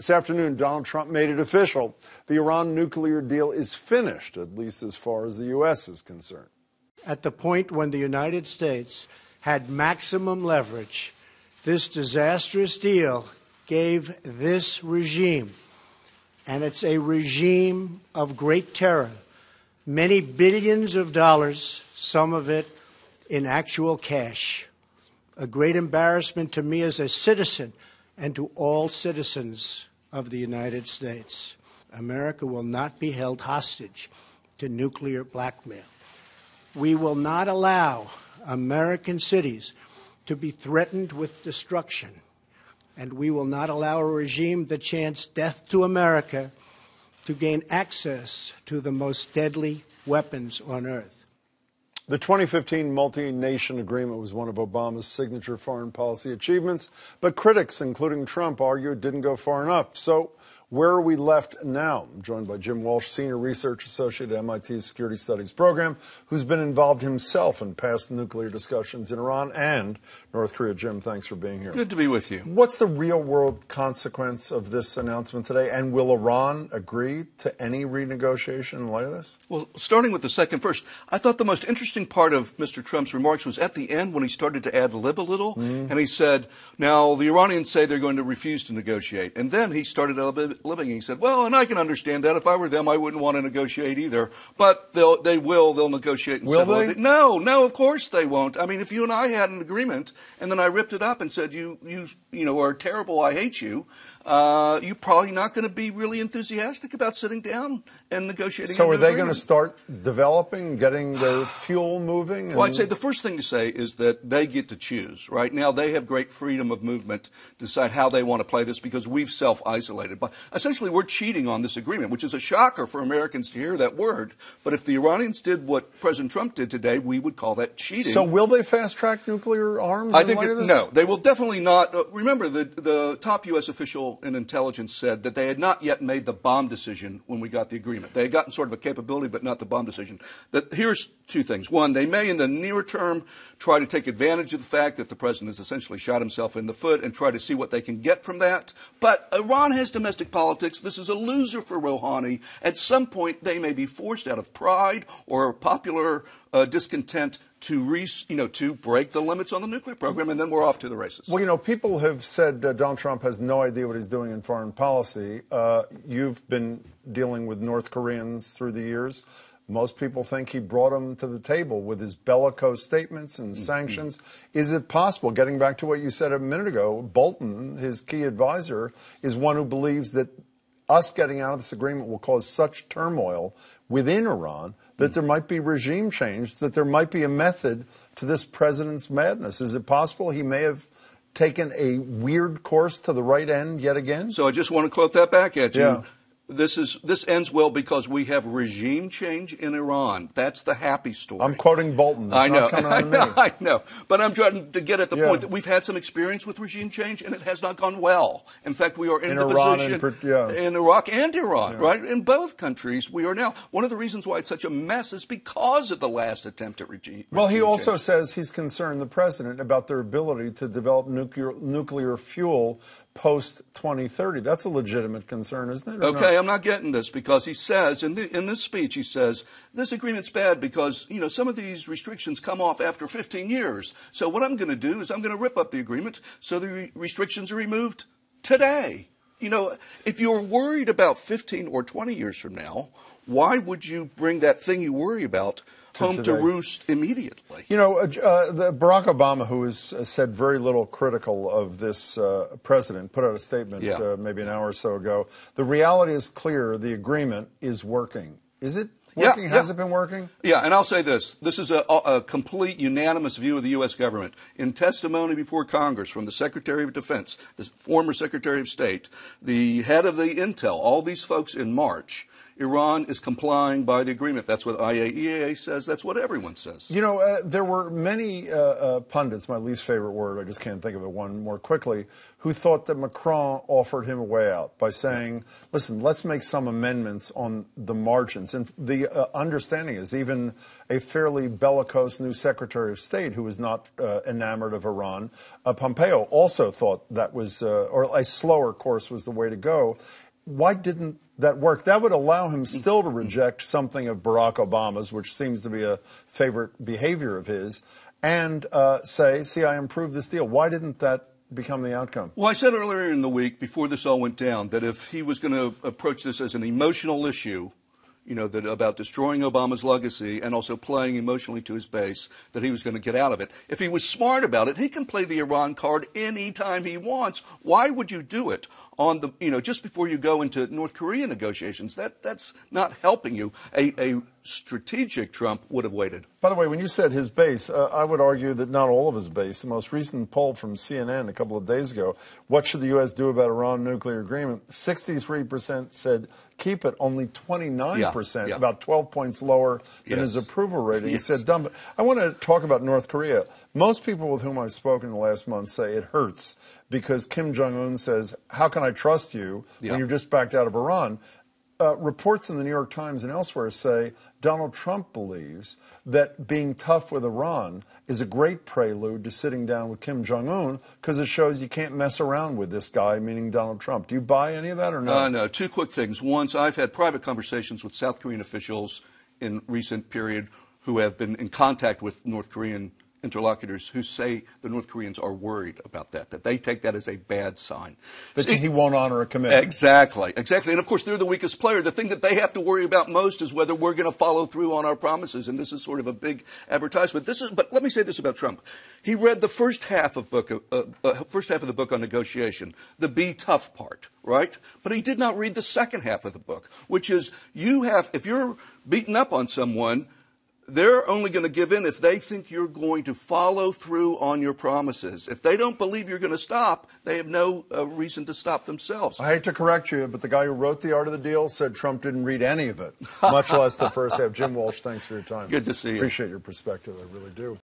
This afternoon, Donald Trump made it official. The Iran nuclear deal is finished, at least as far as the U.S. is concerned. At the point when the United States had maximum leverage, this disastrous deal gave this regime, and it's a regime of great terror, many billions of dollars, some of it in actual cash. A great embarrassment to me as a citizen and to all citizens of the United States. America will not be held hostage to nuclear blackmail. We will not allow American cities to be threatened with destruction, and we will not allow a regime that chants death to America to gain access to the most deadly weapons on earth. The 2015 multi-nation agreement was one of Obama's signature foreign policy achievements, but critics, including Trump, argue it didn't go far enough. So where are we left now? I'm joined by Jim Walsh, Senior Research Associate at MIT's Security Studies Program, who's been involved himself in past nuclear discussions in Iran and North Korea. Jim, thanks for being here. Good to be with you. What's the real-world consequence of this announcement today, and will Iran agree to any renegotiation in light of this? Well, starting with the second first, I thought the most interesting part of Mr. Trump's remarks was at the end when he started to ad lib a little, and he said, now, the Iranians say they're going to refuse to negotiate. And then he started ad-libbing. He said, well, and I can understand that. If I were them, I wouldn't want to negotiate either. But they'll negotiate. And will they? No, of course they won't. I mean, if you and I had an agreement, and then I ripped it up and said, you are terrible, I hate you, you're probably not going to be really enthusiastic about sitting down and negotiating. So are they going to start developing, getting their fuel moving? Well, I'd say the first thing to say is that they get to choose. Right now, they have great freedom of movement to decide how they want to play this because we've self-isolated. But essentially, we're cheating on this agreement, which is a shocker for Americans to hear that word. But if the Iranians did what President Trump did today, we would call that cheating. So will they fast-track nuclear arms? I think no, they will definitely not. Remember, the top U.S. official in intelligence said that they had not yet made the bomb decision when we got the agreement. They had gotten sort of a capability, but not the bomb decision. Here's two things. One, they may in the near term try to take advantage of the fact that the president has essentially shot himself in the foot and try to see what they can get from that. But Iran has domestic politics. This is a loser for Rouhani. At some point, they may be forced out of pride or popular discontent to break the limits on the nuclear program, and then we're off to the races. Well, people have said Donald Trump has no idea what he's doing in foreign policy. You've been dealing with North Koreans through the years. Most people think he brought them to the table with his bellicose statements and sanctions. Is it possible, getting back to what you said a minute ago, Bolton, his key advisor, is one who believes that us getting out of this agreement will cause such turmoil within Iran that there might be regime change, that there might be a method to this president's madness? Is it possible he may have taken a weird course to the right end yet again? So I just want to quote that back at you. Yeah. This ends well because we have regime change in Iran. That's the happy story. I'm quoting Bolton. It's I know. Not coming on me. I know. But I'm trying to get at the point that we've had some experience with regime change, and it has not gone well. In fact, we are in the Iran position in Iraq and Iran, right? In both countries, we are now. One of the reasons why it's such a mess is because of the last attempt at regime. Well, he also says he's concerned, the president, about their ability to develop nuclear fuel post-2030. That's a legitimate concern, isn't it? Okay, I'm not getting this because he says, in this speech, he says, this agreement's bad because, some of these restrictions come off after 15 years. So what I'm going to do is I'm going to rip up the agreement so the restrictions are removed today. If you're worried about 15 or 20 years from now, why would you bring that thing you worry about home to roost immediately? The Barack Obama, who has said very little critical of this president, put out a statement maybe an hour or so ago. The reality is clear. The agreement is working. Is it working? Has it been working? Yeah, and I'll say this. This is a complete unanimous view of the U.S. government. In testimony before Congress from the Secretary of Defense, the former Secretary of State, the head of the Intel, all these folks in March, Iran is complying by the agreement. That's what IAEA says. That's what everyone says. You know, there were many pundits, my least favorite word, I just can't think of it one more quickly, who thought that Macron offered him a way out by saying, listen, let's make some amendments on the margins. And the understanding is even a fairly bellicose new Secretary of State who was not enamored of Iran, Pompeo, also thought that was, or a slower course was the way to go. Why didn't that work? That would allow him still to reject something of Barack Obama's, which seems to be a favorite behavior of his, and say, see, I improved this deal. Why didn't that become the outcome? Well, I said earlier in the week, before this all went down, that if he was going to approach this as an emotional issue, you know, that about destroying Obama's legacy and also playing emotionally to his base, that he was going to get out of it. If he was smart about it, he can play the Iran card any time he wants. Why would you do it on the, you know, just before you go into North Korea negotiations? That's not helping you. A strategic Trump would have waited. By the way, when you said his base, I would argue that not all of his base. The most recent poll from CNN a couple of days ago, what should the U.S. do about Iran nuclear agreement? 63% said keep it, only 29%, about 12 points lower than his approval rating. He said dump it. I want to talk about North Korea. Most people with whom I've spoken in the last month say it hurts because Kim Jong-un says, how can I trust you when you're just backed out of Iran? Reports in the New York Times and elsewhere say Donald Trump believes that being tough with Iran is a great prelude to sitting down with Kim Jong-un because it shows you can't mess around with this guy, meaning Donald Trump. Do you buy any of that or no? No. Two quick things. Once, I've had private conversations with South Korean officials in recent period who have been in contact with North Korean interlocutors who say the North Koreans are worried about that they take that as a bad sign. That he won't honor a commitment. Exactly. And of course, they're the weakest player. The thing that they have to worry about most is whether we're going to follow through on our promises, and this is sort of a big advertisement. But let me say this about Trump. He read the first half of the book on negotiation, the be tough part, right? But he did not read the second half of the book, which is if you're beaten up on someone, they're only going to give in if they think you're going to follow through on your promises. If they don't believe you're going to stop, they have no reason to stop themselves. I hate to correct you, but the guy who wrote The Art of the Deal said Trump didn't read any of it, much less the first half. Jim Walsh, thanks for your time. Good to see you. Appreciate your perspective. I really do.